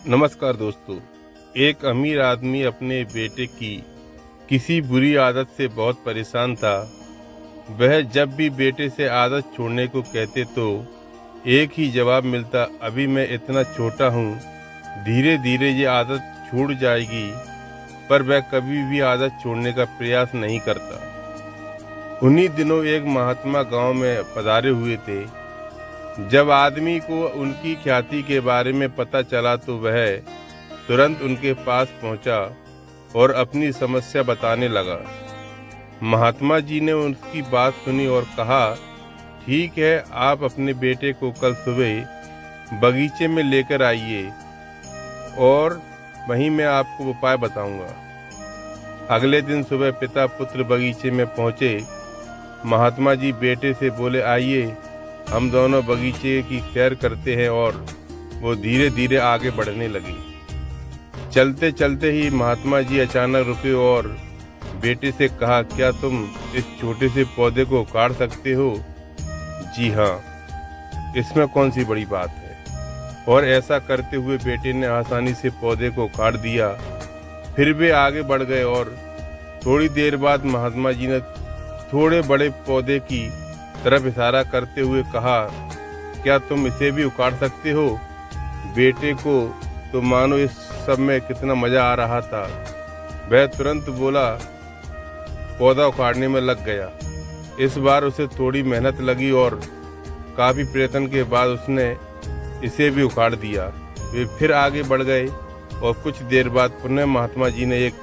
नमस्कार दोस्तों। एक अमीर आदमी अपने बेटे की किसी बुरी आदत से बहुत परेशान था। वह जब भी बेटे से आदत छोड़ने को कहते तो एक ही जवाब मिलता, अभी मैं इतना छोटा हूँ, धीरे धीरे ये आदत छूट जाएगी। पर वह कभी भी आदत छोड़ने का प्रयास नहीं करता। उन्हीं दिनों एक महात्मा गांव में पधारे हुए थे। जब आदमी को उनकी ख्याति के बारे में पता चला तो वह तुरंत उनके पास पहुंचा और अपनी समस्या बताने लगा। महात्मा जी ने उसकी बात सुनी और कहा, ठीक है, आप अपने बेटे को कल सुबह बगीचे में लेकर आइए और वहीं मैं आपको उपाय बताऊंगा। अगले दिन सुबह पिता पुत्र बगीचे में पहुंचे। महात्मा जी बेटे से बोले, आइए हम दोनों बगीचे की सैर करते हैं। और वो धीरे धीरे आगे बढ़ने लगे। चलते चलते ही महात्मा जी अचानक रुके और बेटे से कहा, क्या तुम इस छोटे से पौधे को काट सकते हो? जी हाँ, इसमें कौन सी बड़ी बात है। और ऐसा करते हुए बेटे ने आसानी से पौधे को काट दिया। फिर वे आगे बढ़ गए और थोड़ी देर बाद महात्मा जी ने थोड़े बड़े पौधे की तरफ इशारा करते हुए कहा, क्या तुम इसे भी उखाड़ सकते हो? बेटे को तो मानो इस सब में कितना मजा आ रहा था। वह तुरंत बोला, पौधा उखाड़ने में लग गया। इस बार उसे थोड़ी मेहनत लगी और काफी प्रयत्न के बाद उसने इसे भी उखाड़ दिया। वे फिर आगे बढ़ गए और कुछ देर बाद पुनः महात्मा जी ने एक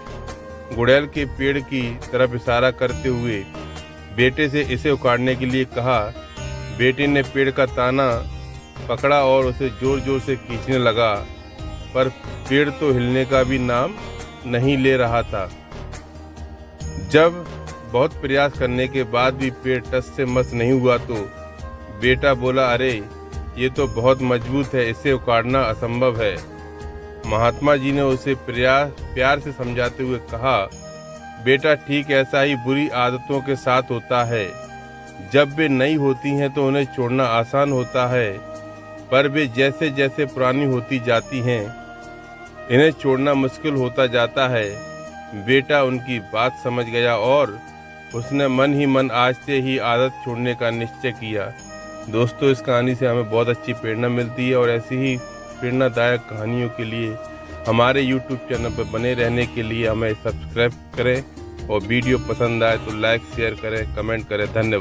गुड़ैल के पेड़ की तरफ इशारा करते हुए बेटे से इसे उखाड़ने के लिए कहा। बेटे ने पेड़ का ताना पकड़ा और उसे जोर जोर से खींचने लगा, पर पेड़ तो हिलने का भी नाम नहीं ले रहा था। जब बहुत प्रयास करने के बाद भी पेड़ टस से मस नहीं हुआ तो बेटा बोला, अरे ये तो बहुत मजबूत है, इसे उखाड़ना असंभव है। महात्मा जी ने उसे प्यार से समझाते हुए कहा, बेटा ठीक ऐसा ही बुरी आदतों के साथ होता है। जब वे नई होती हैं तो उन्हें छोड़ना आसान होता है, पर वे जैसे जैसे पुरानी होती जाती हैं इन्हें छोड़ना मुश्किल होता जाता है। बेटा उनकी बात समझ गया और उसने मन ही मन आज से ही आदत छोड़ने का निश्चय किया। दोस्तों, इस कहानी से हमें बहुत अच्छी प्रेरणा मिलती है और ऐसी ही प्रेरणादायक कहानियों के लिए हमारे YouTube चैनल पर बने रहने के लिए हमें सब्सक्राइब करें और वीडियो पसंद आए तो लाइक शेयर करें, कमेंट करें। धन्यवाद।